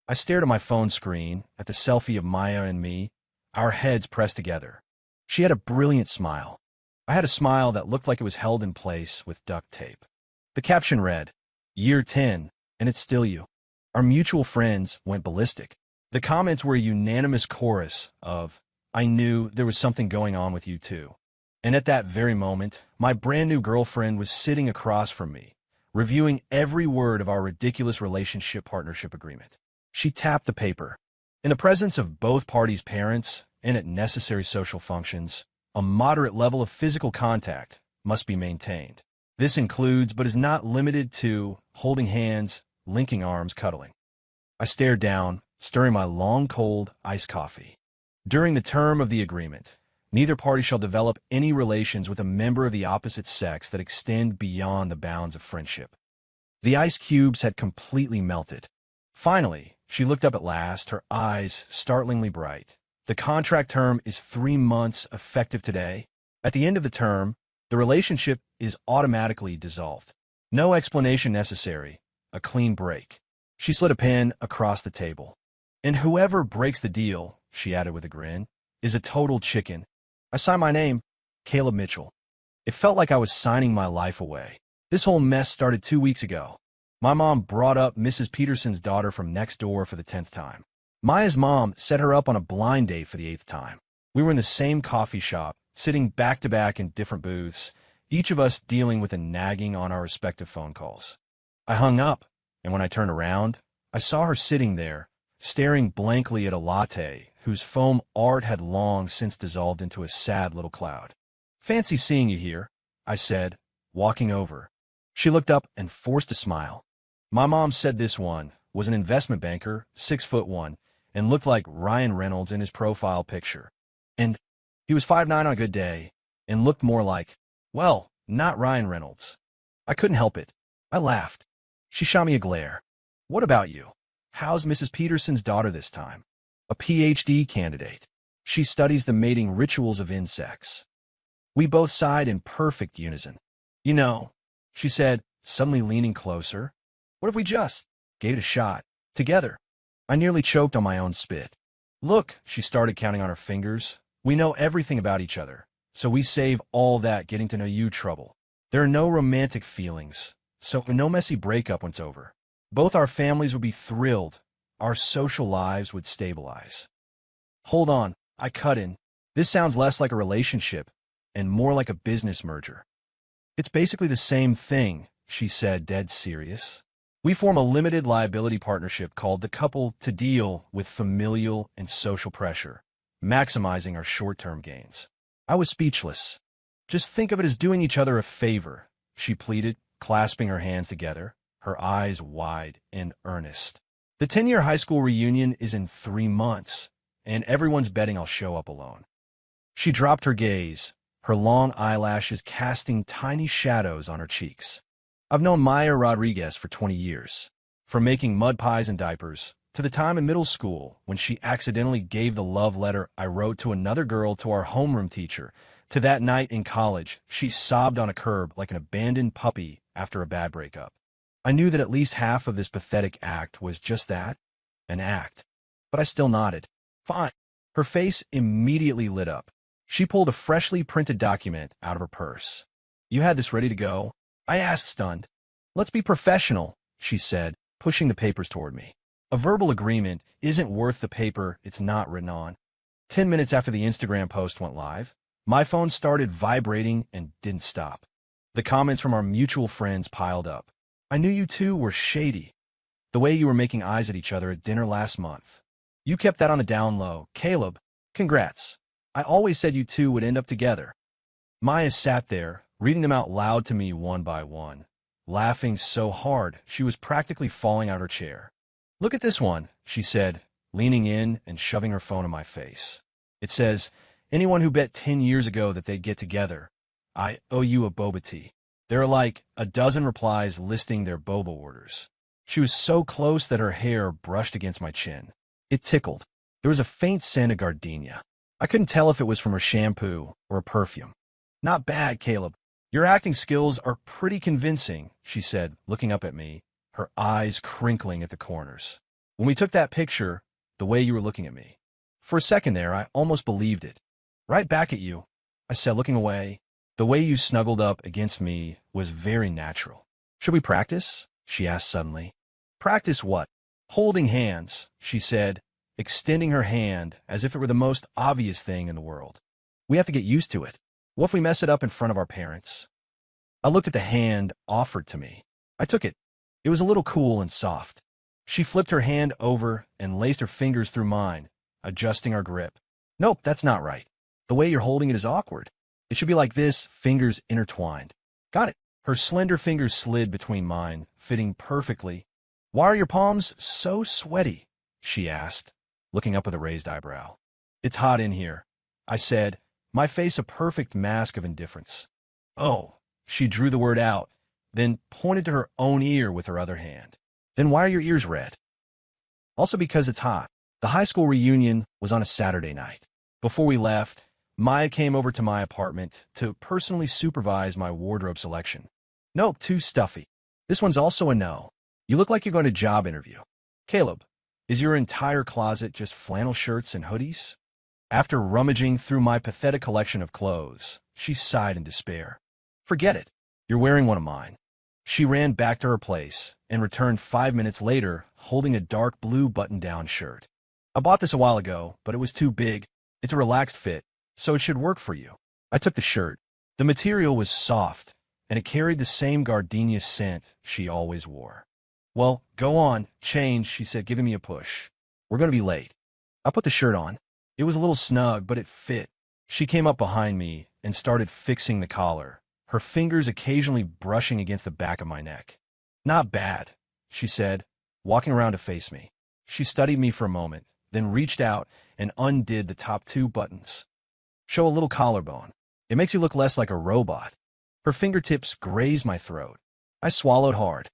I stared at my phone screen, at the selfie of Maya and me, our heads pressed together. She had a brilliant smile. I had a smile that looked like it was held in place with duct tape. The caption read, "Year 10, and it's still you." Our mutual friends went ballistic. The comments were a unanimous chorus of, "I knew there was something going on with you too." And at that very moment, my brand new girlfriend was sitting across from me, reviewing every word of our ridiculous relationship partnership agreement. She tapped the paper. In the presence of both parties' parents and at necessary social functions, a moderate level of physical contact must be maintained. This includes, but is not limited to, holding hands, linking arms, cuddling. I stared down, stirring my long cold iced coffee. During the term of the agreement, neither party shall develop any relations with a member of the opposite sex that extend beyond the bounds of friendship. The ice cubes had completely melted. Finally, she looked up at last, her eyes startlingly bright. The contract term is 3 months effective today. At the end of the term, the relationship is automatically dissolved. No explanation necessary, a clean break. She slid a pen across the table. And whoever breaks the deal, she added with a grin, is a total chicken. I signed my name, Caleb Mitchell. It felt like I was signing my life away. This whole mess started 2 weeks ago. My mom brought up Mrs. Peterson's daughter from next door for the 10th time. Maya's mom set her up on a blind date for the 8th time. We were in the same coffee shop, sitting back-to-back in different booths, each of us dealing with a nagging on our respective phone calls. I hung up, and when I turned around, I saw her sitting there, staring blankly at a latte whose foam art had long since dissolved into a sad little cloud. "Fancy seeing you here," I said, walking over. She looked up and forced a smile. My mom said this one was an investment banker, 6'1", and looked like Ryan Reynolds in his profile picture. And he was 5'9" on a good day, and looked more like, well, not Ryan Reynolds. I couldn't help it. I laughed. She shot me a glare. "What about you? How's Mrs. Peterson's daughter this time?" "A PhD candidate. She studies the mating rituals of insects." We both sighed in perfect unison. "You know," she said, suddenly leaning closer, "what if we just gave it a shot, together?" I nearly choked on my own spit. "Look," she started counting on her fingers, "we know everything about each other, so we save all that getting to know you trouble. There are no romantic feelings, so no messy breakup when it's over. Both our families would be thrilled. Our social lives would stabilize." "Hold on," I cut in. "This sounds less like a relationship and more like a business merger." "It's basically the same thing," she said, dead serious. "We form a limited liability partnership called the couple to deal with familial and social pressure, maximizing our short-term gains." I was speechless. "Just think of it as doing each other a favor," she pleaded, clasping her hands together, her eyes wide and earnest. "The 10-year high school reunion is in 3 months, and everyone's betting I'll show up alone." She dropped her gaze, her long eyelashes casting tiny shadows on her cheeks. "I've known Maya Rodriguez for 20 years, from making mud pies and diapers, to the time in middle school when she accidentally gave the love letter I wrote to another girl to our homeroom teacher, to that night in college she sobbed on a curb like an abandoned puppy after a bad breakup. I knew that at least half of this pathetic act was just that, an act. But I still nodded. "Fine." Her face immediately lit up. She pulled a freshly printed document out of her purse. "You had this ready to go?" I asked, stunned. "Let's be professional," she said, pushing the papers toward me. "A verbal agreement isn't worth the paper it's not written on." 10 minutes after the Instagram post went live, my phone started vibrating and didn't stop. The comments from our mutual friends piled up. "I knew you two were shady. The way you were making eyes at each other at dinner last month. You kept that on the down low. Caleb, congrats. I always said you two would end up together." Maya sat there, reading them out loud to me one by one, laughing so hard she was practically falling out her chair. "Look at this one," she said, leaning in and shoving her phone in my face. "It says, 'Anyone who bet 10 years ago that they'd get together, I owe you a boba tea.' There are like a dozen replies listing their boba orders." She was so close that her hair brushed against my chin. It tickled. There was a faint scent of gardenia. I couldn't tell if it was from her shampoo or a perfume. "Not bad, Caleb. Your acting skills are pretty convincing," she said, looking up at me, her eyes crinkling at the corners. When we took that picture, the way you were looking at me. For a second there, I almost believed it. Right back at you, I said, looking away. The way you snuggled up against me was very natural. Should we practice? She asked suddenly. Practice what? Holding hands, she said, extending her hand as if it were the most obvious thing in the world. We have to get used to it. What if we mess it up in front of our parents? I looked at the hand offered to me. I took it. It was a little cool and soft. She flipped her hand over and laced her fingers through mine, adjusting our grip. Nope, that's not right. The way you're holding it is awkward. It should be like this, fingers intertwined. Got it. Her slender fingers slid between mine, fitting perfectly. Why are your palms so sweaty? She asked, looking up with a raised eyebrow. It's hot in here, I said, my face a perfect mask of indifference. Oh, she drew the word out, then pointed to her own ear with her other hand. Then why are your ears red? Also because it's hot. The high school reunion was on a Saturday night. Before we left, Maya came over to my apartment to personally supervise my wardrobe selection. Nope, too stuffy. This one's also a no. You look like you're going to job interview. Caleb, is your entire closet just flannel shirts and hoodies? After rummaging through my pathetic collection of clothes, she sighed in despair. Forget it. You're wearing one of mine. She ran back to her place and returned 5 minutes later holding a dark blue button-down shirt. I bought this a while ago, but it was too big. It's a relaxed fit, so it should work for you. I took the shirt. The material was soft, and it carried the same gardenia scent she always wore. Well, go on, change, she said, giving me a push. We're going to be late. I put the shirt on. It was a little snug, but it fit. She came up behind me and started fixing the collar, her fingers occasionally brushing against the back of my neck. Not bad, she said, walking around to face me. She studied me for a moment, then reached out and undid the top 2 buttons. Show a little collarbone. It makes you look less like a robot. Her fingertips grazed my throat. I swallowed hard.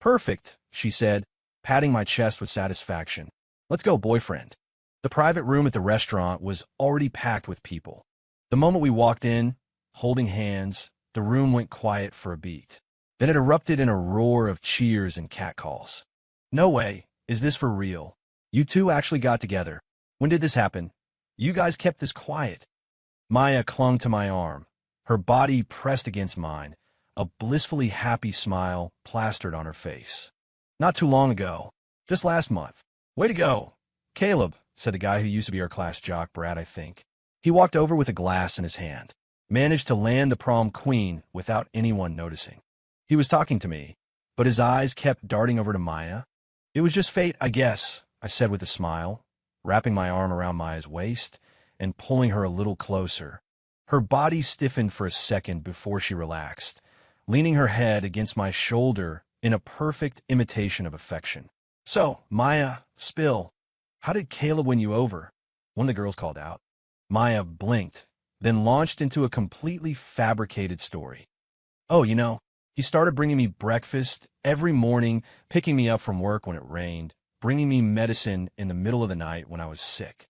Perfect, she said, patting my chest with satisfaction. Let's go, boyfriend. The private room at the restaurant was already packed with people. The moment we walked in, holding hands, the room went quiet for a beat. Then it erupted in a roar of cheers and catcalls. No way, is this for real? You two actually got together. When did this happen? You guys kept this quiet. Maya clung to my arm, her body pressed against mine, a blissfully happy smile plastered on her face. Not too long ago, just last month. Way to go. Caleb, said the guy who used to be our class jock, Brad, I think. He walked over with a glass in his hand, managed to land the prom queen without anyone noticing. He was talking to me, but his eyes kept darting over to Maya. It was just fate, I guess, I said with a smile, wrapping my arm around Maya's waist and pulling her a little closer. Her body stiffened for a second before she relaxed, leaning her head against my shoulder in a perfect imitation of affection. So, Maya, spill. How did Caleb win you over? One of the girls called out. Maya blinked, then launched into a completely fabricated story. Oh, he started bringing me breakfast every morning, picking me up from work when it rained, bringing me medicine in the middle of the night when I was sick.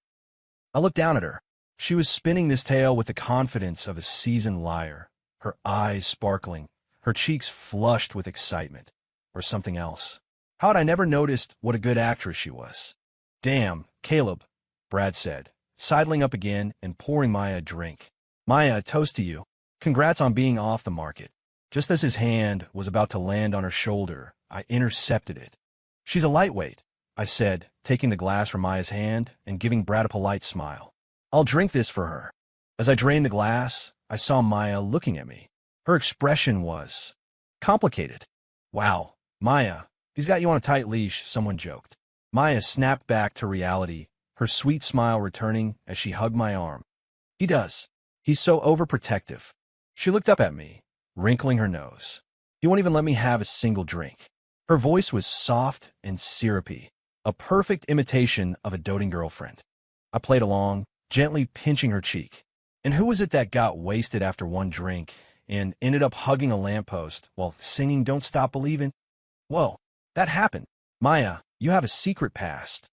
I looked down at her. She was spinning this tale with the confidence of a seasoned liar, her eyes sparkling, her cheeks flushed with excitement, or something else. How had I never noticed what a good actress she was? Damn, Caleb, Brad said, sidling up again and pouring Maya a drink. Maya, a toast to you. Congrats on being off the market. Just as his hand was about to land on her shoulder, I intercepted it. She's a lightweight, I said, taking the glass from Maya's hand and giving Brad a polite smile. I'll drink this for her. As I drained the glass, I saw Maya looking at me. Her expression was complicated. Wow, Maya, he's got you on a tight leash, someone joked. Maya snapped back to reality, her sweet smile returning as she hugged my arm. He does. He's so overprotective. She looked up at me, wrinkling her nose. He won't even let me have a single drink. Her voice was soft and syrupy, a perfect imitation of a doting girlfriend. I played along, gently pinching her cheek. And who was it that got wasted after one drink and ended up hugging a lamppost while singing Don't Stop Believin'? Whoa, that happened. Maya, you have a secret past.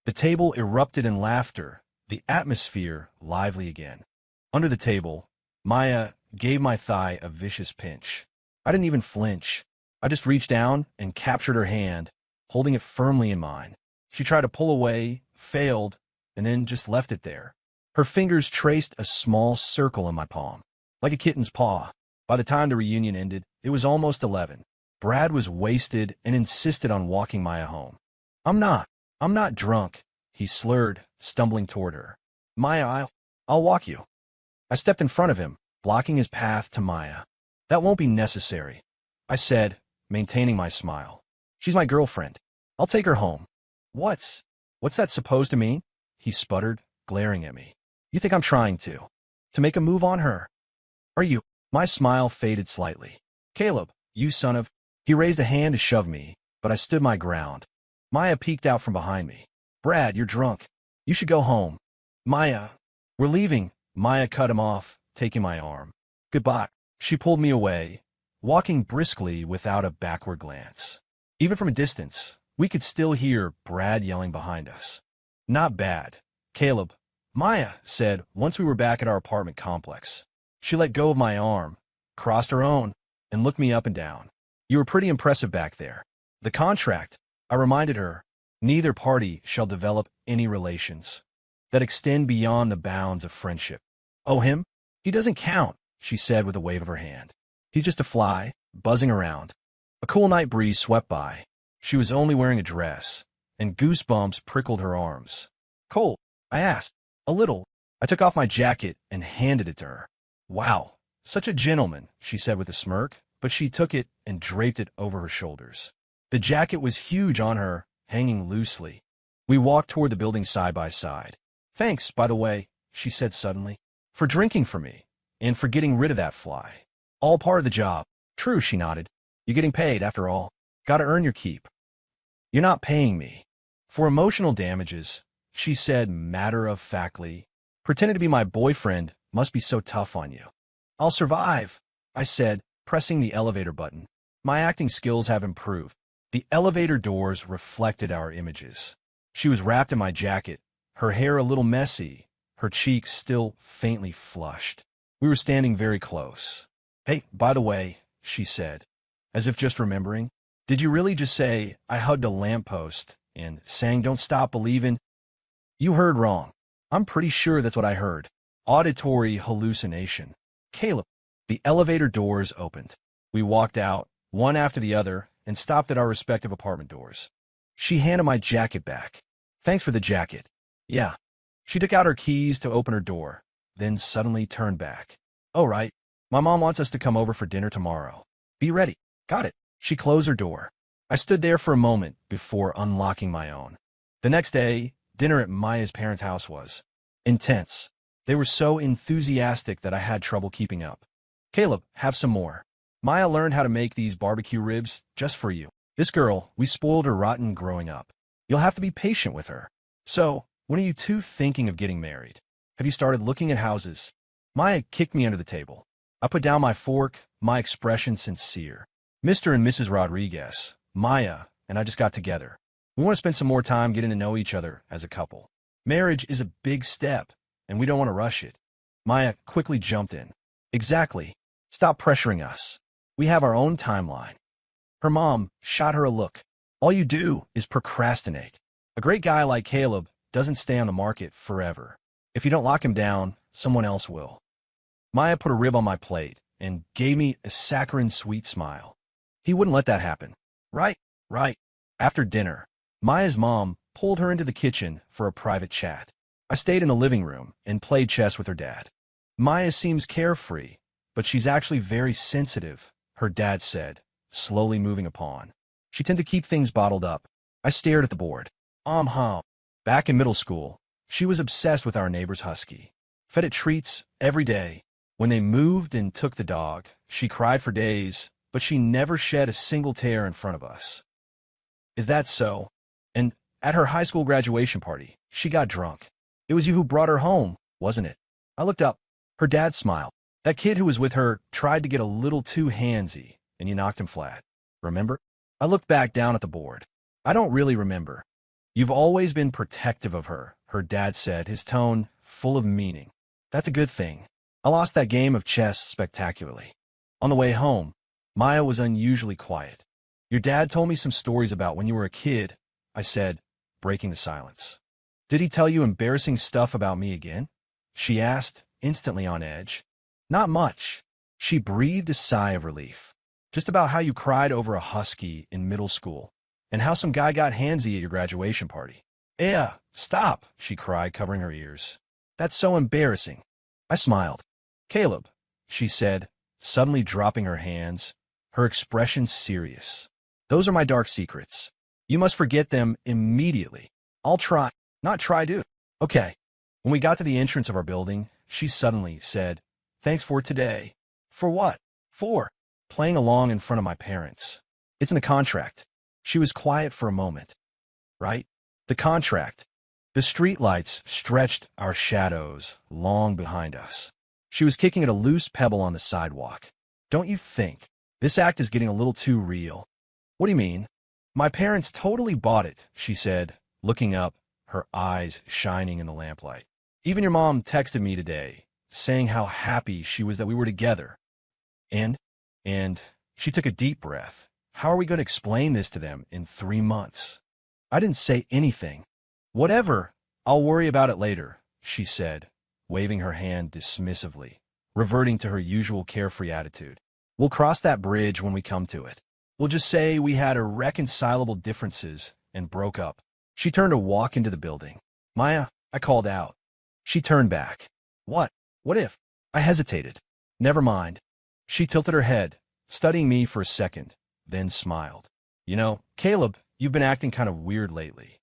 The table erupted in laughter, the atmosphere lively again. Under the table, Maya gave my thigh a vicious pinch. I didn't even flinch. I just reached down and captured her hand, holding it firmly in mine. She tried to pull away, failed, and then just left it there. Her fingers traced a small circle in my palm, like a kitten's paw. By the time the reunion ended, it was almost 11. Brad was wasted and insisted on walking Maya home. I'm not drunk, he slurred, stumbling toward her. Maya, I'll walk you. I stepped in front of him, blocking his path to Maya. That won't be necessary, I said, maintaining my smile. She's my girlfriend. I'll take her home. What's that supposed to mean? He sputtered, glaring at me. You think I'm trying to make a move on her? Are you? My smile faded slightly. Caleb, you son of... He raised a hand to shove me, but I stood my ground. Maya peeked out from behind me. Brad, you're drunk. You should go home. Maya, we're leaving. Maya cut him off, taking my arm. Goodbye. She pulled me away, walking briskly without a backward glance. Even from a distance, we could still hear Brad yelling behind us. Not bad. Caleb, Maya said once we were back at our apartment complex. She let go of my arm, crossed her own, and looked me up and down. You were pretty impressive back there. The contract, I reminded her, neither party shall develop any relations that extend beyond the bounds of friendship. Oh, him? He doesn't count, she said with a wave of her hand. He's just a fly, buzzing around. A cool night breeze swept by. She was only wearing a dress, and goosebumps prickled her arms. Cold? I asked. A little. I took off my jacket and handed it to her. Wow, such a gentleman, she said with a smirk, but she took it and draped it over her shoulders. The jacket was huge on her, hanging loosely. We walked toward the building side by side. Thanks, by the way, she said suddenly, for drinking for me, and for getting rid of that fly. All part of the job. True, she nodded. You're getting paid, after all. Gotta earn your keep. You're not paying me. For emotional damages, she said matter-of-factly. Pretending to be my boyfriend must be so tough on you. I'll survive, I said, pressing the elevator button. My acting skills have improved. The elevator doors reflected our images. She was wrapped in my jacket, her hair a little messy, her cheeks still faintly flushed. We were standing very close. Hey, by the way, she said, as if just remembering, did you really just say I hugged a lamppost and sang Don't Stop Believin'? You heard wrong. I'm pretty sure that's what I heard. Auditory hallucination. Caleb. The elevator doors opened. We walked out, one after the other, and stopped at our respective apartment doors. She handed my jacket back. Thanks for the jacket. Yeah. She took out her keys to open her door, then suddenly turned back. Oh, right. My mom wants us to come over for dinner tomorrow. Be ready. Got it. She closed her door. I stood there for a moment before unlocking my own. The next day, dinner at Maya's parents' house was intense. They were so enthusiastic that I had trouble keeping up. Caleb, have some more. Maya learned how to make these barbecue ribs just for you. This girl, we spoiled her rotten growing up. You'll have to be patient with her. So, when are you two thinking of getting married? Have you started looking at houses? Maya kicked me under the table. I put down my fork, my expression sincere. Mr. and Mrs. Rodriguez, Maya, and I just got together. We want to spend some more time getting to know each other as a couple. Marriage is a big step, and we don't want to rush it. Maya quickly jumped in. Exactly. Stop pressuring us. We have our own timeline. Her mom shot her a look. All you do is procrastinate. A great guy like Caleb doesn't stay on the market forever. If you don't lock him down, someone else will. Maya put a rib on my plate and gave me a saccharine sweet smile. He wouldn't let that happen. Right. After dinner, Maya's mom pulled her into the kitchen for a private chat. I stayed in the living room and played chess with her dad. Maya seems carefree, but she's actually very sensitive, her dad said, slowly moving a pawn. She tended to keep things bottled up. I stared at the board. Back in middle school, she was obsessed with our neighbor's husky. Fed it treats every day. When they moved and took the dog, she cried for days, but she never shed a single tear in front of us. Is that so? And at her high school graduation party, she got drunk. It was you who brought her home, wasn't it? I looked up. Her dad smiled. That kid who was with her tried to get a little too handsy, and you knocked him flat. Remember? I looked back down at the board. I don't really remember. You've always been protective of her, her dad said, his tone full of meaning. That's a good thing. I lost that game of chess spectacularly. On the way home, Maya was unusually quiet. Your dad told me some stories about when you were a kid, I said, breaking the silence. Did he tell you embarrassing stuff about me again? She asked, instantly on edge. Not much. She breathed a sigh of relief. Just about how you cried over a husky in middle school, and how some guy got handsy at your graduation party. Stop, she cried, covering her ears. That's so embarrassing. I smiled. Caleb, she said, suddenly dropping her hands, her expression serious. Those are my dark secrets. You must forget them immediately. I'll try. Not try, dude. Okay. When we got to the entrance of our building, she suddenly said, Thanks for today. For what? For playing along in front of my parents. It's in the contract. She was quiet for a moment. Right? The contract. The streetlights stretched our shadows long behind us. She was kicking at a loose pebble on the sidewalk. Don't you think? This act is getting a little too real. What do you mean? My parents totally bought it, she said, looking up, her eyes shining in the lamplight. Even your mom texted me today, saying how happy she was that we were together. And she took a deep breath. How are we going to explain this to them in 3 months? I didn't say anything. Whatever, I'll worry about it later, she said, waving her hand dismissively, reverting to her usual carefree attitude. We'll cross that bridge when we come to it. We'll just say we had irreconcilable differences and broke up. She turned to walk into the building. Maya, I called out. She turned back. What? What if? I hesitated. Never mind. She tilted her head, studying me for a second, then smiled. You know, Caleb, you've been acting kind of weird lately.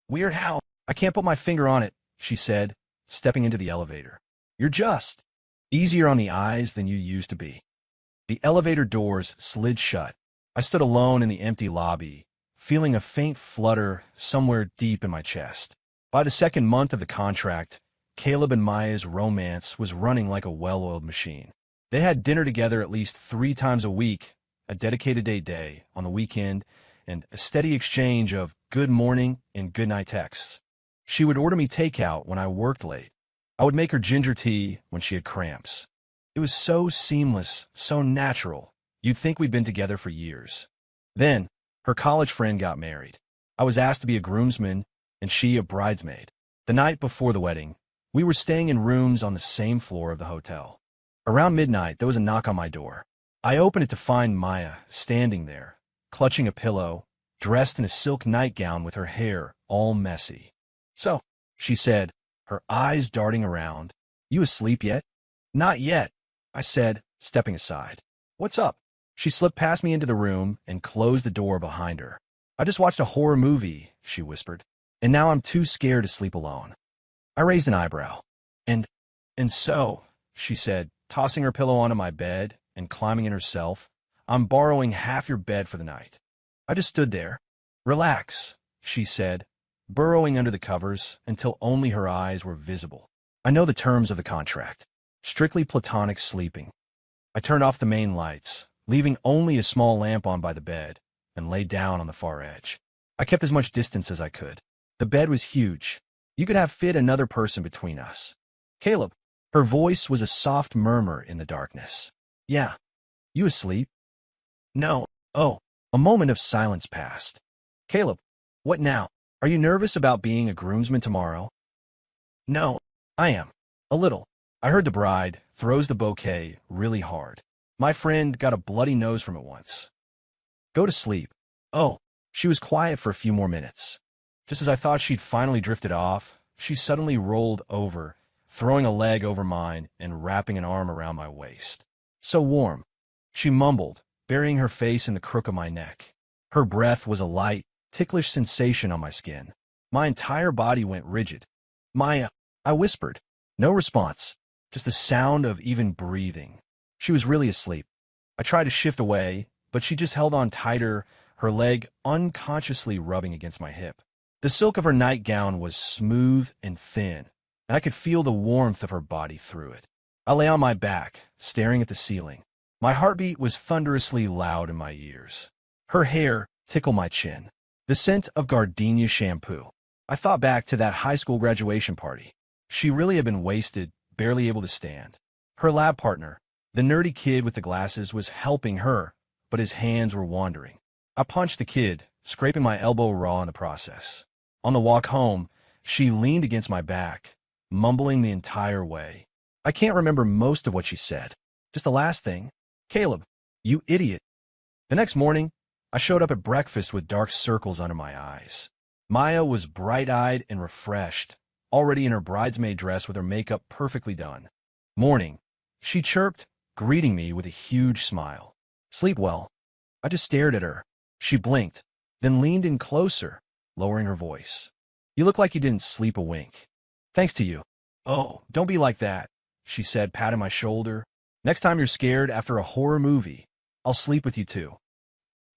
Weird how? I can't put my finger on it, she said, stepping into the elevator. You're just easier on the eyes than you used to be. The elevator doors slid shut. I stood alone in the empty lobby, feeling a faint flutter somewhere deep in my chest. By the second month of the contract, Caleb and Maya's romance was running like a well-oiled machine. They had dinner together at least 3 times a week, a dedicated day on the weekend, and a steady exchange of good morning and good night texts. She would order me takeout when I worked late. I would make her ginger tea when she had cramps. It was so seamless, so natural. You'd think we'd been together for years. Then, her college friend got married. I was asked to be a groomsman, and she a bridesmaid. The night before the wedding, we were staying in rooms on the same floor of the hotel. Around midnight, there was a knock on my door. I opened it to find Maya standing there, clutching a pillow, dressed in a silk nightgown with her hair all messy. So, she said, her eyes darting around, you asleep yet? Not yet, I said, stepping aside. What's up? She slipped past me into the room and closed the door behind her. I just watched a horror movie, she whispered, and now I'm too scared to sleep alone. I raised an eyebrow. And so, she said, tossing her pillow onto my bed and climbing in herself, I'm borrowing half your bed for the night. I just stood there. Relax, she said, burrowing under the covers until only her eyes were visible. I know the terms of the contract. Strictly platonic sleeping. I turned off the main lights, leaving only a small lamp on by the bed, and lay down on the far edge. I kept as much distance as I could. The bed was huge. You could have fit another person between us. Caleb. Her voice was a soft murmur in the darkness. Yeah. You asleep? No. Oh. A moment of silence passed. Caleb. What now? Are you nervous about being a groomsman tomorrow? No. I am. A little. I heard the bride throws the bouquet really hard. My friend got a bloody nose from it once. Go to sleep. Oh. She was quiet for a few more minutes. Just as I thought she'd finally drifted off, she suddenly rolled over, throwing a leg over mine and wrapping an arm around my waist. So warm. She mumbled, burying her face in the crook of my neck. Her breath was a light, ticklish sensation on my skin. My entire body went rigid. Maya, I whispered. No response, just the sound of even breathing. She was really asleep. I tried to shift away, but she just held on tighter, her leg unconsciously rubbing against my hip. The silk of her nightgown was smooth and thin, and I could feel the warmth of her body through it. I lay on my back, staring at the ceiling. My heartbeat was thunderously loud in my ears. Her hair tickled my chin. The scent of gardenia shampoo. I thought back to that high school graduation party. She really had been wasted, barely able to stand. Her lab partner, the nerdy kid with the glasses, was helping her, but his hands were wandering. I punched the kid, scraping my elbow raw in the process. On the walk home, she leaned against my back, mumbling the entire way. I can't remember most of what she said. Just the last thing. Caleb, you idiot. The next morning, I showed up at breakfast with dark circles under my eyes. Maya was bright-eyed and refreshed, already in her bridesmaid dress with her makeup perfectly done. Morning, she chirped, greeting me with a huge smile. Sleep well. I just stared at her. She blinked, then leaned in closer, lowering her voice. You look like you didn't sleep a wink. Thanks to you. Oh, don't be like that, she said, patting my shoulder. Next time you're scared after a horror movie, I'll sleep with you too.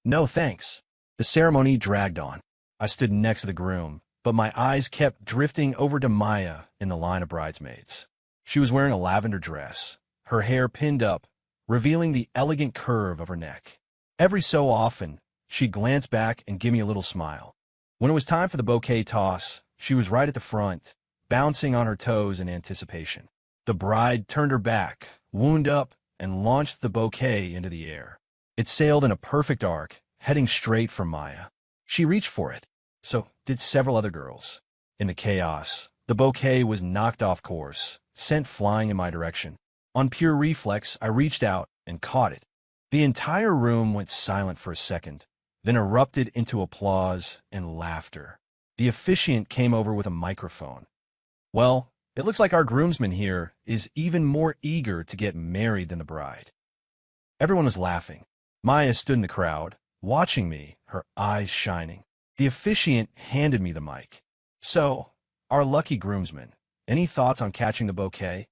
No, thanks. The ceremony dragged on. I stood next to the groom, but my eyes kept drifting over to Maya in the line of bridesmaids. She was wearing a lavender dress, her hair pinned up, revealing the elegant curve of her neck. Every so often, she'd glance back and give me a little smile. When it was time for the bouquet toss, she was right at the front, bouncing on her toes in anticipation. The bride turned her back, wound up, and launched the bouquet into the air. It sailed in a perfect arc, heading straight for Maya. She reached for it. So did several other girls. In the chaos, the bouquet was knocked off course, sent flying in my direction. On pure reflex, I reached out and caught it. The entire room went silent for a second, then erupted into applause and laughter. The officiant came over with a microphone. Well, it looks like our groomsman here is even more eager to get married than the bride. Everyone was laughing. Maya stood in the crowd, watching me, her eyes shining. The officiant handed me the mic. So, our lucky groomsman, any thoughts on catching the bouquet?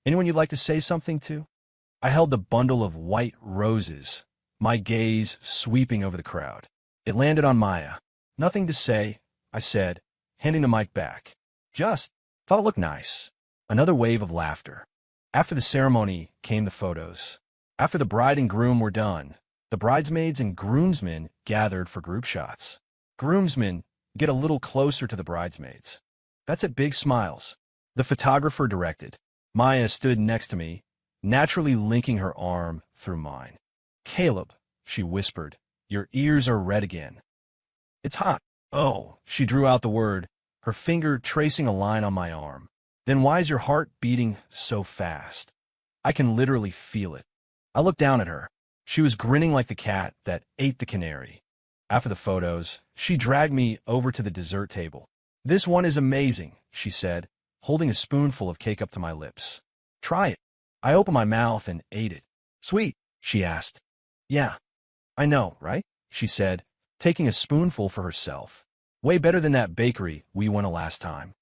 Anyone you'd like to say something to? I held the bundle of white roses, my gaze sweeping over the crowd. It landed on Maya. Nothing to say, I said, handing the mic back. Just thought it looked nice. Another wave of laughter. After the ceremony came the photos. After the bride and groom were done, the bridesmaids and groomsmen gathered for group shots. Groomsmen, get a little closer to the bridesmaids. That's it, big smiles. The photographer directed. Maya stood next to me, naturally linking her arm through mine. Caleb, she whispered, your ears are red again. It's hot. Oh, she drew out the word, her finger tracing a line on my arm. Then why is your heart beating so fast? I can literally feel it. I looked down at her. She was grinning like the cat that ate the canary. After the photos, she dragged me over to the dessert table. This one is amazing, she said, holding a spoonful of cake up to my lips. Try it. I opened my mouth and ate it. Sweet, she asked. Yeah. I know, right? She said, taking a spoonful for herself. Way better than that bakery we went to last time.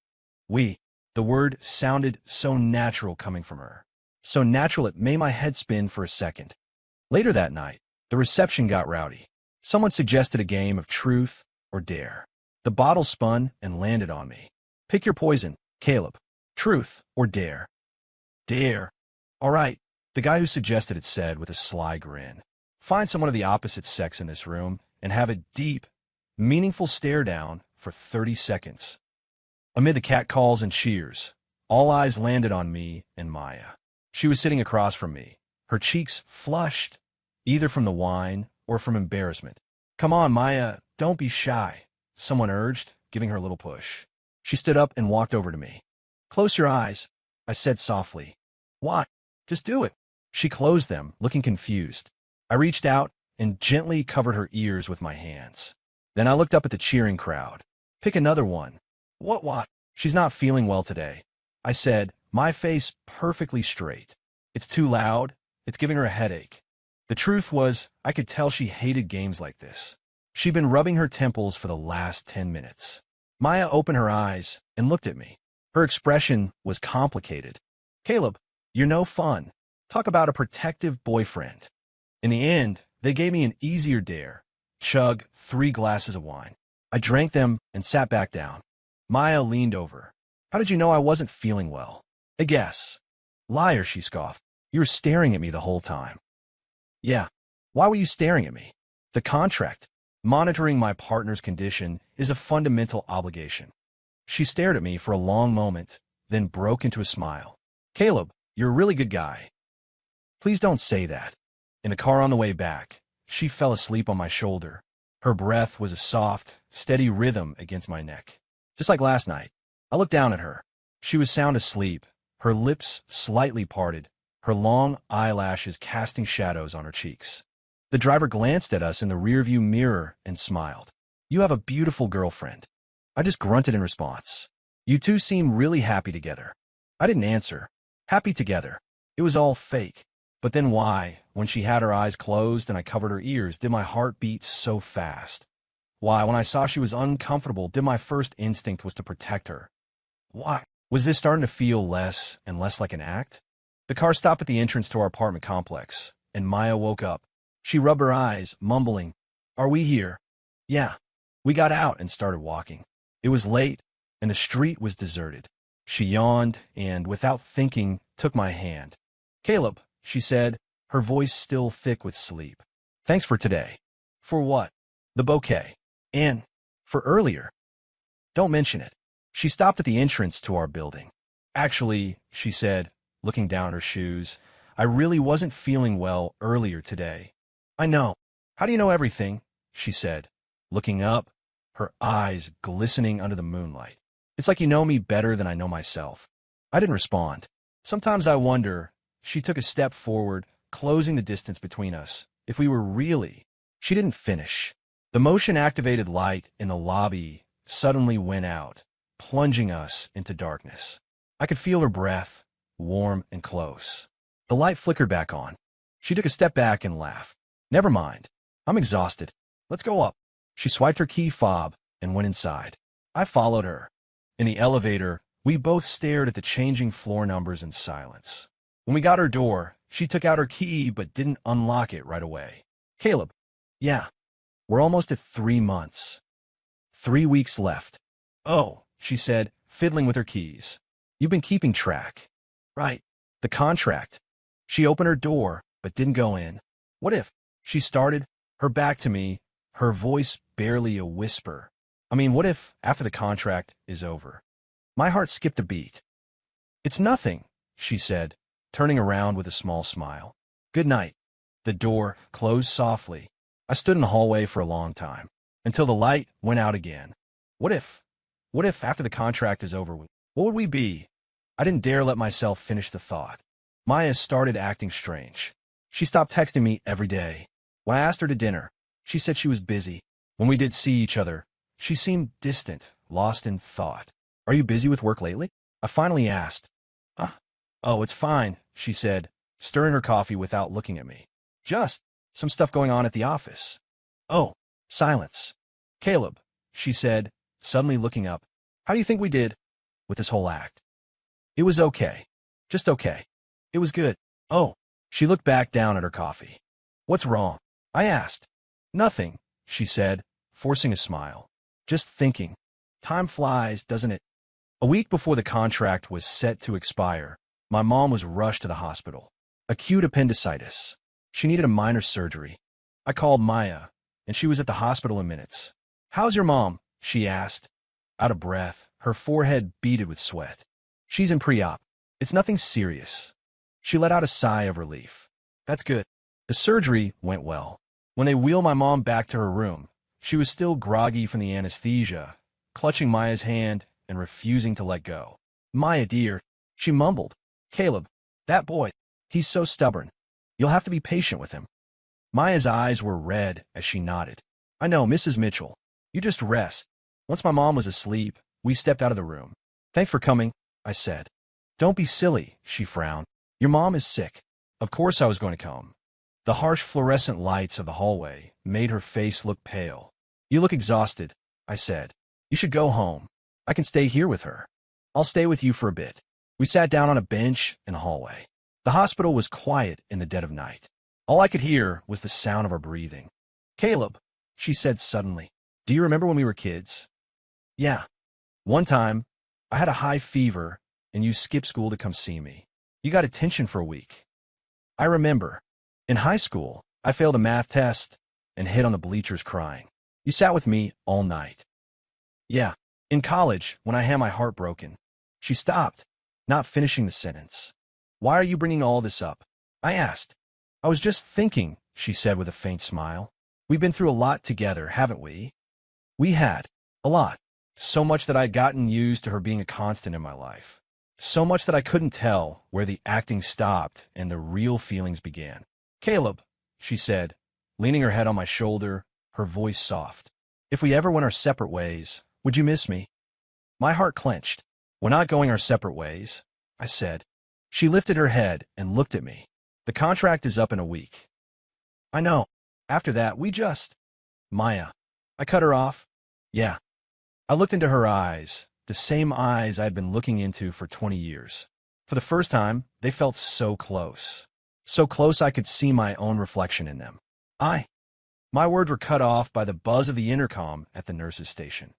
The word sounded so natural coming from her. So natural it made my head spin for a second. Later that night, the reception got rowdy. Someone suggested a game of truth or dare. The bottle spun and landed on me. Pick your poison, Caleb. Truth or dare? Dare. All right, the guy who suggested it said with a sly grin. Find someone of the opposite sex in this room and have a deep, meaningful stare down for 30 seconds. Amid the catcalls and cheers, all eyes landed on me and Maya. She was sitting across from me, her cheeks flushed, either from the wine or from embarrassment. Come on, Maya, don't be shy, someone urged, giving her a little push. She stood up and walked over to me. Close your eyes, I said softly. What? Just do it. She closed them, looking confused. I reached out and gently covered her ears with my hands. Then I looked up at the cheering crowd. Pick another one. What? She's not feeling well today, I said, my face perfectly straight. It's too loud. It's giving her a headache. The truth was, I could tell she hated games like this. She'd been rubbing her temples for the last 10 minutes. Maya opened her eyes and looked at me. Her expression was complicated. Caleb, you're no fun. Talk about a protective boyfriend. In the end, they gave me an easier dare. Chug 3 glasses of wine. I drank them and sat back down. Maya leaned over. How did you know I wasn't feeling well? A guess. Liar, she scoffed. You were staring at me the whole time. Yeah. Why were you staring at me? The contract. Monitoring my partner's condition is a fundamental obligation. She stared at me for a long moment, then broke into a smile. Caleb, you're a really good guy. Please don't say that. In the car on the way back, she fell asleep on my shoulder. Her breath was a soft, steady rhythm against my neck. just like last night. I looked down at her. She was sound asleep, her lips slightly parted, her long eyelashes casting shadows on her cheeks. The driver glanced at us in the rearview mirror and smiled. "You have a beautiful girlfriend." I just grunted in response. "You two seem really happy together." I didn't answer. Happy together. It was all fake. But then why, when she had her eyes closed and I covered her ears, did my heart beat so fast? Why, when I saw she was uncomfortable, did my first instinct was to protect her? Why? Was this starting to feel less and less like an act? The car stopped at the entrance to our apartment complex, and Maya woke up. She rubbed her eyes, mumbling, "Are we here?" "Yeah." We got out and started walking. It was late, and the street was deserted. She yawned and, without thinking, took my hand. "Caleb," she said, her voice still thick with sleep. "Thanks for today." "For what?" "The bouquet. And for earlier." "Don't mention it." She stopped at the entrance to our building. "Actually," she said, looking down at her shoes, "I really wasn't feeling well earlier today." "I know. How do you know everything?" she said, looking up, her eyes glistening under the moonlight. "It's like you know me better than I know myself." I didn't respond. "Sometimes I wonder," she took a step forward, closing the distance between us, "if we were really—" She didn't finish. The motion-activated light in the lobby suddenly went out, plunging us into darkness. I could feel her breath, warm and close. The light flickered back on. She took a step back and laughed. "Never mind. I'm exhausted. Let's go up." She swiped her key fob and went inside. I followed her. In the elevator, we both stared at the changing floor numbers in silence. When we got her door, she took out her key but didn't unlock it right away. "Caleb." "Yeah. We're almost at 3 months. 3 weeks left." "Oh," she said, fiddling with her keys. "You've been keeping track." "Right. The contract." She opened her door but didn't go in. "What if—" she started, her back to me, her voice barely a whisper. "I mean, what if, after the contract is over?" My heart skipped a beat. "It's nothing," she said, turning around with a small smile. "Good night." The door closed softly. I stood in the hallway for a long time, until the light went out again. What if after the contract is over, what would we be? I didn't dare let myself finish the thought. Maya started acting strange. She stopped texting me every day. When I asked her to dinner, she said she was busy. When we did see each other, she seemed distant, lost in thought. "Are you busy with work lately?" I finally asked. "Oh, it's fine," she said, stirring her coffee without looking at me. "Just some stuff going on at the office." "Oh." Silence. "Caleb," she said, suddenly looking up, "how do you think we did with this whole act?" "It was okay. Just okay. It was good." "Oh." She looked back down at her coffee. "What's wrong?" I asked. "Nothing," she said, forcing a smile. "Just thinking. Time flies, doesn't it?" A week before the contract was set to expire, my mom was rushed to the hospital. Acute appendicitis. She needed a minor surgery. I called Maya, and she was at the hospital in minutes. "How's your mom?" she asked. Out of breath, her forehead beaded with sweat. "She's in pre-op. It's nothing serious." She let out a sigh of relief. "That's good." The surgery went well. When they wheeled my mom back to her room, she was still groggy from the anesthesia, clutching Maya's hand and refusing to let go. "Maya, dear," she mumbled. "Caleb, that boy, he's so stubborn. You'll have to be patient with him." Maya's eyes were red as she nodded. "I know, Mrs. Mitchell. You just rest." Once my mom was asleep, we stepped out of the room. "Thanks for coming," I said. "Don't be silly," she frowned. "Your mom is sick." Of course I was going to come. The harsh fluorescent lights of the hallway made her face look pale. "You look exhausted," I said. "You should go home. I can stay here with her." "I'll stay with you for a bit." We sat down on a bench in the hallway. The hospital was quiet in the dead of night. All I could hear was the sound of her breathing. "Caleb," she said suddenly, "do you remember when we were kids?" "Yeah. One time, I had a high fever, and you skipped school to come see me. You got attention for a week." "I remember. In high school, I failed a math test and hid on the bleachers crying. You sat with me all night." "Yeah. In college, when I had my heart broken." She stopped, not finishing the sentence. "Why are you bringing all this up?" I asked. "I was just thinking," she said with a faint smile. "We've been through a lot together, haven't we?" "We had. A lot." So much that I'd gotten used to her being a constant in my life. So much that I couldn't tell where the acting stopped and the real feelings began. Caleb, she said, leaning her head on my shoulder, her voice soft. If we ever went our separate ways, would you miss me? My heart clenched. We're not going our separate ways, I said. She lifted her head and looked at me. The contract is up in a week. I know. After that, we just... Maya. I cut her off. Yeah. I looked into her eyes, the same eyes I'd been looking into for 20 years. For the first time, they felt so close. So close I could see my own reflection in them. My words were cut off by the buzz of the intercom at the nurse's station.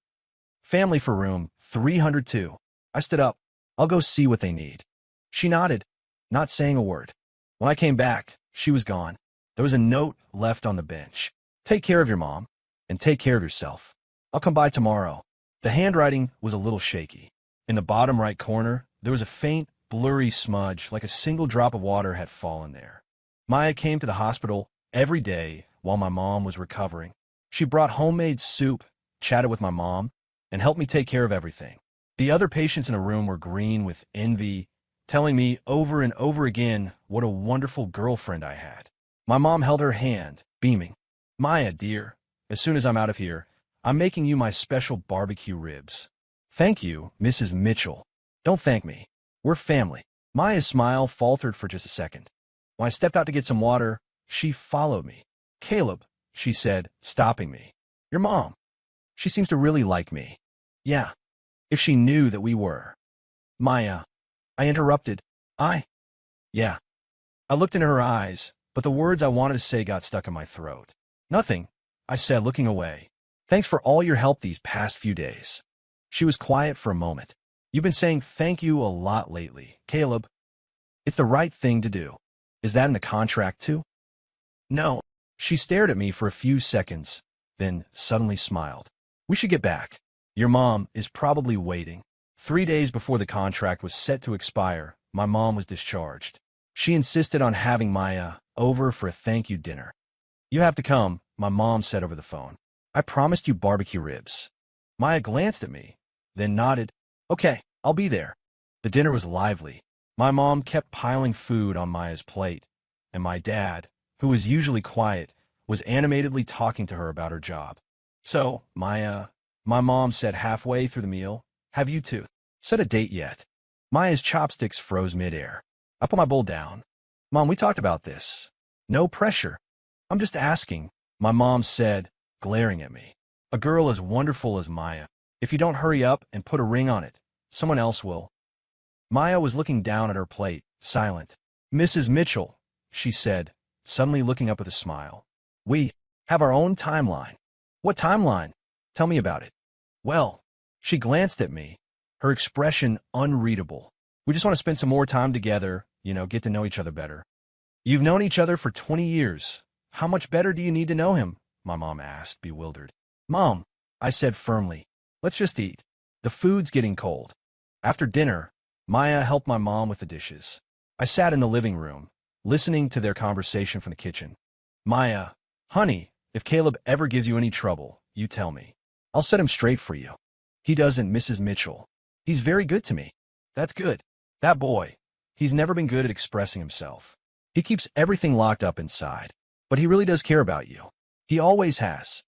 Family for room 302. I stood up. I'll go see what they need. She nodded, not saying a word. When I came back, she was gone. There was a note left on the bench. Take care of your mom, and take care of yourself. I'll come by tomorrow. The handwriting was a little shaky. In the bottom right corner, there was a faint, blurry smudge like a single drop of water had fallen there. Maya came to the hospital every day while my mom was recovering. She brought homemade soup, chatted with my mom, and helped me take care of everything. The other patients in the room were green with envy, telling me over and over again what a wonderful girlfriend I had. My mom held her hand, beaming. Maya, dear, as soon as I'm out of here, I'm making you my special barbecue ribs. Thank you, Mrs. Mitchell. Don't thank me. We're family. Maya's smile faltered for just a second. When I stepped out to get some water, she followed me. Caleb, she said, stopping me. Your mom. She seems to really like me. Yeah. If she knew that we were. Maya. I interrupted. Yeah. I looked into her eyes, but the words I wanted to say got stuck in my throat. Nothing, I said, looking away. Thanks for all your help these past few days. She was quiet for a moment. You've been saying thank you a lot lately, Caleb. It's the right thing to do. Is that in the contract too? No. She stared at me for a few seconds, then suddenly smiled. We should get back. Your mom is probably waiting. 3 days before the contract was set to expire, my mom was discharged. She insisted on having Maya over for a thank you dinner. You have to come, my mom said over the phone. I promised you barbecue ribs. Maya glanced at me, then nodded. Okay, I'll be there. The dinner was lively. My mom kept piling food on Maya's plate, and my dad, who was usually quiet, was animatedly talking to her about her job. So, Maya, my mom said halfway through the meal, have you two set a date yet? Maya's chopsticks froze midair. I put my bowl down. Mom, we talked about this. No pressure. I'm just asking, my mom said, glaring at me. A girl as wonderful as Maya. If you don't hurry up and put a ring on it, someone else will. Maya was looking down at her plate, silent. Mrs. Mitchell, she said, suddenly looking up with a smile. We have our own timeline. What timeline? Tell me about it. Well, she glanced at me, her expression unreadable. We just want to spend some more time together, get to know each other better. You've known each other for 20 years. How much better do you need to know him? My mom asked, bewildered. Mom, I said firmly, let's just eat. The food's getting cold. After dinner, Maya helped my mom with the dishes. I sat in the living room, listening to their conversation from the kitchen. Maya, honey, if Caleb ever gives you any trouble, you tell me. I'll set him straight for you. He doesn't, Mrs. Mitchell. He's very good to me. That's good. That boy, he's never been good at expressing himself. He keeps everything locked up inside. But he really does care about you. He always has.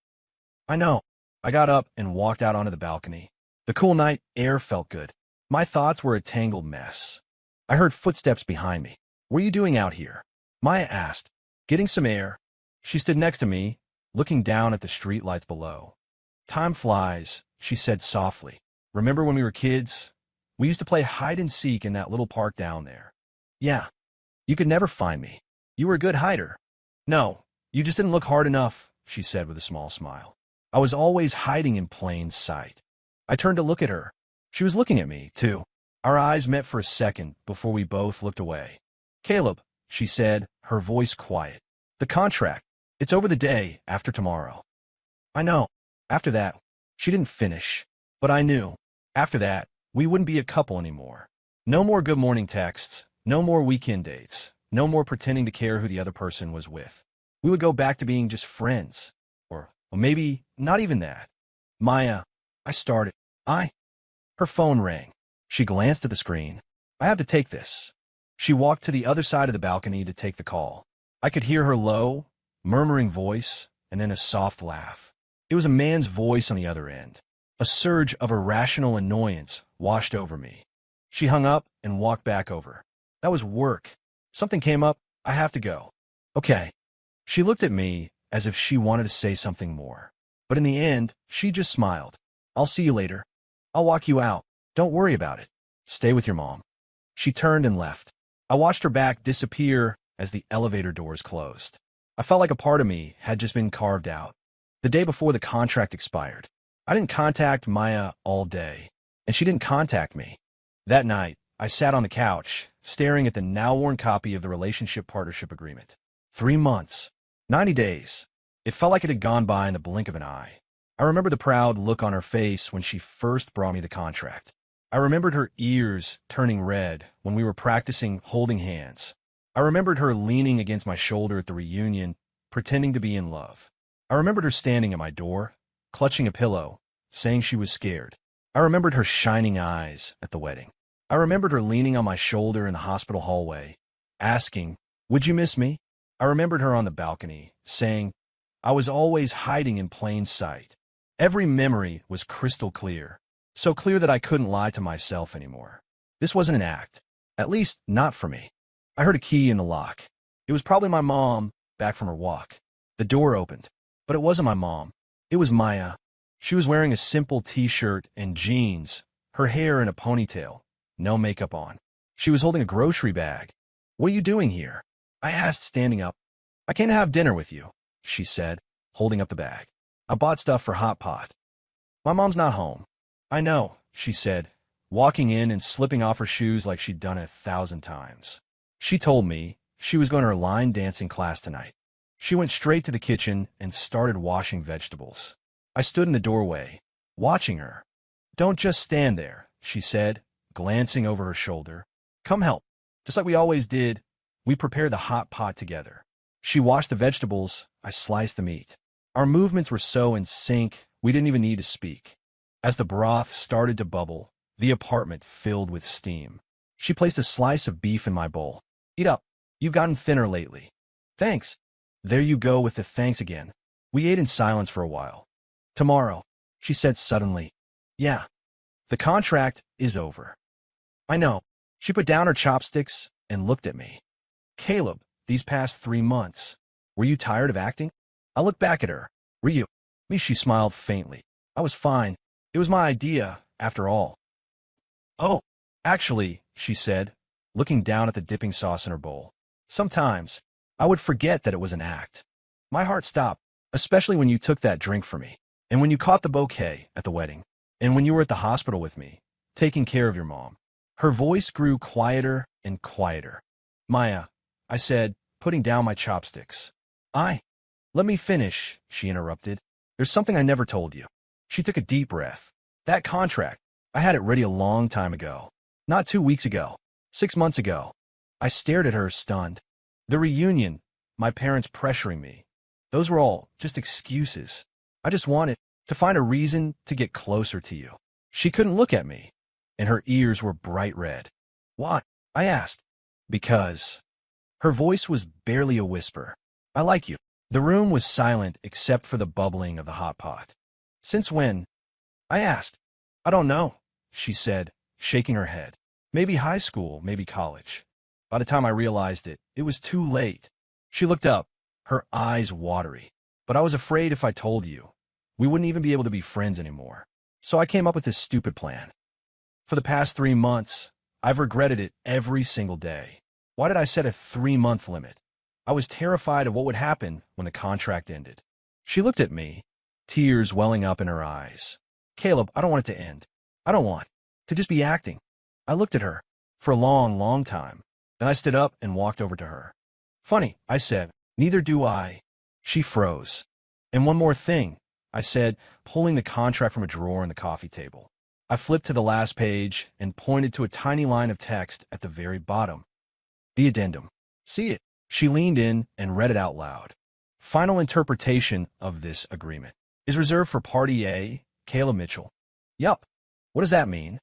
I know. I got up and walked out onto the balcony. The cool night air felt good. My thoughts were a tangled mess. I heard footsteps behind me. What are you doing out here? Maya asked. Getting some air. She stood next to me, looking down at the streetlights below. Time flies, she said softly. Remember when we were kids? We used to play hide and seek in that little park down there. Yeah. You could never find me. You were a good hider. No, you just didn't look hard enough, she said with a small smile. I was always hiding in plain sight. I turned to look at her. She was looking at me, too. Our eyes met for a second before we both looked away. Caleb, she said, her voice quiet. The contract. It's over the day after tomorrow. I know. After that, she didn't finish. But I knew. After that, we wouldn't be a couple anymore. No more good morning texts. No more weekend dates. No more pretending to care who the other person was with. We would go back to being just friends. Or maybe not even that. Maya, I started. I. Her phone rang. She glanced at the screen. I have to take this. She walked to the other side of the balcony to take the call. I could hear her low, murmuring voice, and then a soft laugh. It was a man's voice on the other end. A surge of irrational annoyance washed over me. She hung up and walked back over. That was work. Something came up. I have to go. Okay. She looked at me as if she wanted to say something more. But in the end, she just smiled. I'll see you later. I'll walk you out. Don't worry about it. Stay with your mom. She turned and left. I watched her back disappear as the elevator doors closed. I felt like a part of me had just been carved out. The day before the contract expired, I didn't contact Maya all day, and she didn't contact me. That night, I sat on the couch, staring at the now-worn copy of the relationship partnership agreement. 3 months. 90 days. It felt like it had gone by in the blink of an eye. I remember the proud look on her face when she first brought me the contract. I remembered her ears turning red when we were practicing holding hands. I remembered her leaning against my shoulder at the reunion, pretending to be in love. I remembered her standing at my door, clutching a pillow, saying she was scared. I remembered her shining eyes at the wedding. I remembered her leaning on my shoulder in the hospital hallway, asking, "Would you miss me?" I remembered her on the balcony, saying, "I was always hiding in plain sight." Every memory was crystal clear, so clear that I couldn't lie to myself anymore. This wasn't an act, at least not for me. I heard a key in the lock. It was probably my mom, back from her walk. The door opened, but it wasn't my mom. It was Maya. She was wearing a simple t-shirt and jeans, her hair in a ponytail, no makeup on. She was holding a grocery bag. "What are you doing here?" I asked, standing up. "I came to have dinner with you," she said, holding up the bag. "I bought stuff for Hot Pot." "My mom's not home." "I know," she said, walking in and slipping off her shoes like she'd done it 1,000 times. She told me she was going to her line dancing class tonight. She went straight to the kitchen and started washing vegetables. I stood in the doorway, watching her. "Don't just stand there," she said, glancing over her shoulder. "Come help. Just like we always did, we prepared the hot pot together." She washed the vegetables, I sliced the meat. Our movements were so in sync, we didn't even need to speak. As the broth started to bubble, the apartment filled with steam. She placed a slice of beef in my bowl. "Eat up. You've gotten thinner lately." "Thanks." There you go with the thanks again. We ate in silence for a while. "Tomorrow," she said suddenly. "Yeah. The contract is over." "I know." She put down her chopsticks and looked at me. "Caleb, these past 3 months, were you tired of acting?" I looked back at her. "Were you?" Me, she smiled faintly. "I was fine. It was my idea, after all." "Oh, actually," she said, looking down at the dipping sauce in her bowl. "Sometimes I would forget that it was an act. My heart stopped, especially when you took that drink from me, and when you caught the bouquet at the wedding, and when you were at the hospital with me, taking care of your mom." Her voice grew quieter and quieter. "Maya," I said, putting down my chopsticks. Let me finish," she interrupted. "There's something I never told you." She took a deep breath. "That contract, I had it ready a long time ago. Not 2 weeks ago. 6 months ago." I stared at her, stunned. The reunion, my parents pressuring me, those were all just excuses. I just wanted to find a reason to get closer to you. She couldn't look at me, and her ears were bright red. "Why?" I asked. "Because." Her voice was barely a whisper. "I like you." The room was silent except for the bubbling of the hot pot. "Since when?" I asked. "I don't know," she said, shaking her head. "Maybe high school, maybe college." By the time I realized it, it was too late. She looked up, her eyes watery. "But I was afraid if I told you, we wouldn't even be able to be friends anymore. So I came up with this stupid plan. For the past 3 months, I've regretted it every single day. Why did I set a 3-month limit? I was terrified of what would happen when the contract ended." She looked at me, tears welling up in her eyes. "Caleb, I don't want it to end. I don't want to just be acting." I looked at her for a long, long time. Then I stood up and walked over to her. "Funny," I said. "Neither do I." She froze. "And one more thing," I said, pulling the contract from a drawer on the coffee table. I flipped to the last page and pointed to a tiny line of text at the very bottom. "The addendum. See it?" She leaned in and read it out loud. "Final interpretation of this agreement is reserved for Party A, Caleb Mitchell." "Yup." What does that mean?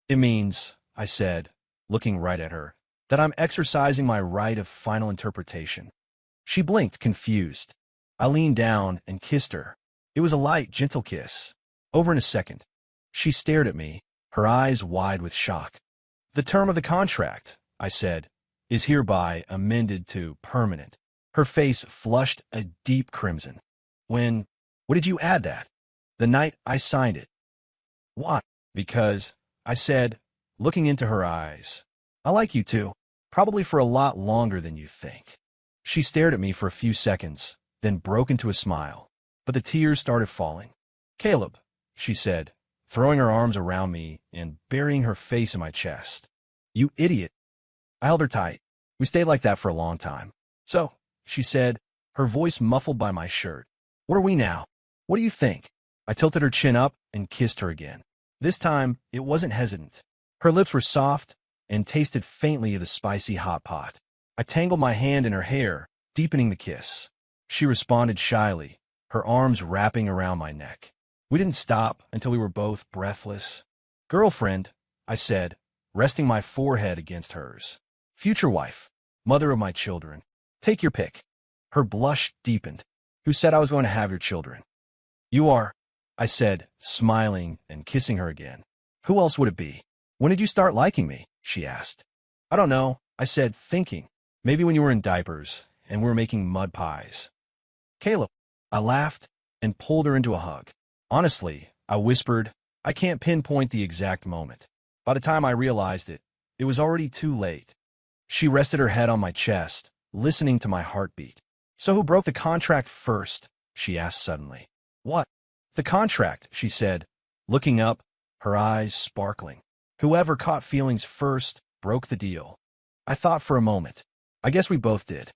It means, I said, looking right at her, that I'm exercising my right of final interpretation. She blinked, confused. I leaned down and kissed her. It was a light, gentle kiss. Over in a second. She stared at me, her eyes wide with shock. The term of the contract, I said, is hereby amended to permanent. Her face flushed a deep crimson. When did you add that? The night I signed it. Why? Because, I said, looking into her eyes, I like you too, probably for a lot longer than you think. She stared at me for a few seconds, then broke into a smile, but the tears started falling. Caleb, she said, throwing her arms around me and burying her face in my chest. You idiot. I held her tight. We stayed like that for a long time. So, she said, her voice muffled by my shirt. What are we now? What do you think? I tilted her chin up and kissed her again. This time, it wasn't hesitant. Her lips were soft and tasted faintly of the spicy hot pot. I tangled my hand in her hair, deepening the kiss. She responded shyly, her arms wrapping around my neck. We didn't stop until we were both breathless. Girlfriend, I said, resting my forehead against hers. Future wife, mother of my children. Take your pick. Her blush deepened. Who said I was going to have your children? You are, I said, smiling and kissing her again. Who else would it be? When did you start liking me? She asked. I don't know, I said, thinking. Maybe when you were in diapers and we were making mud pies. Caleb, I laughed and pulled her into a hug. Honestly, I whispered, I can't pinpoint the exact moment. By the time I realized it, it was already too late. She rested her head on my chest, listening to my heartbeat. So who broke the contract first? She asked suddenly. What? The contract, she said, looking up, her eyes sparkling. Whoever caught feelings first broke the deal. I thought for a moment. I guess we both did.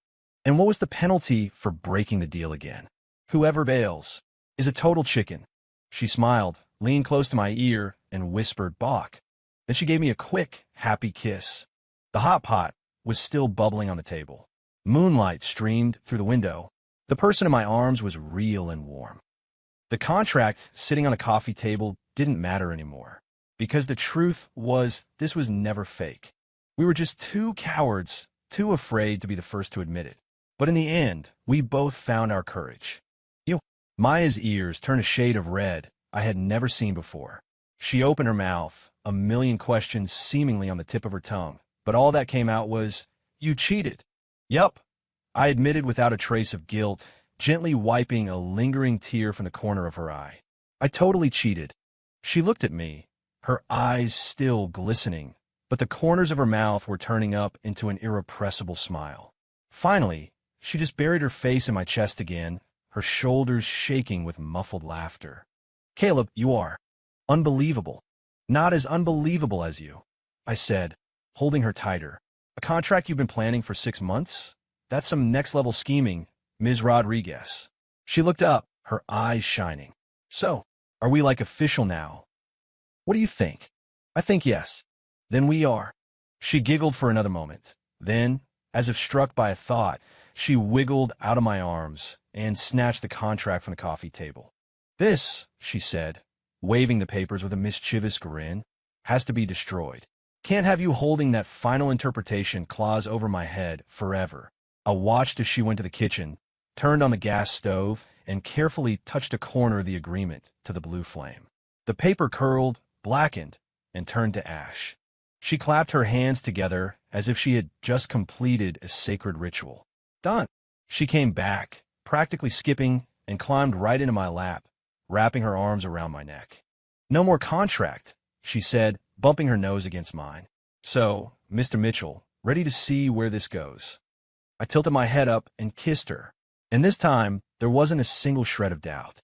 And what was the penalty for breaking the deal again? Whoever bails is a total chicken. She smiled, leaned close to my ear, and whispered, "Balk." Then she gave me a quick, happy kiss. The hot pot was still bubbling on the table. Moonlight streamed through the window. The person in my arms was real and warm. The contract sitting on a coffee table didn't matter anymore, because the truth was this was never fake. We were just two cowards, too afraid to be the first to admit it. But in the end, we both found our courage. Maya's ears turned a shade of red I had never seen before. She opened her mouth, a million questions seemingly on the tip of her tongue, but all that came out was, "You cheated." "Yup," I admitted without a trace of guilt, gently wiping a lingering tear from the corner of her eye. "I totally cheated." She looked at me, her eyes still glistening, but the corners of her mouth were turning up into an irrepressible smile. Finally, she just buried her face in my chest again, her shoulders shaking with muffled laughter. "Caleb, you are unbelievable. Not as unbelievable as you," I said, holding her tighter. "A contract you've been planning for 6 months? That's some next-level scheming, Ms. Rodriguez." She looked up, her eyes shining. "So, are we like official now?" "What do you think?" "I think yes." "Then we are." She giggled for another moment. Then, as if struck by a thought, she wiggled out of my arms and snatched the contract from the coffee table. "This," she said, waving the papers with a mischievous grin, "has to be destroyed. Can't have you holding that final interpretation clause over my head forever." I watched as she went to the kitchen, turned on the gas stove, and carefully touched a corner of the agreement to the blue flame. The paper curled, blackened, and turned to ash. She clapped her hands together as if she had just completed a sacred ritual. "Done." She came back, practically skipping, and climbed right into my lap, wrapping her arms around my neck. "No more contract," she said, bumping her nose against mine. "So, Mr. Mitchell, ready to see where this goes?" I tilted my head up and kissed her, and this time there wasn't a single shred of doubt.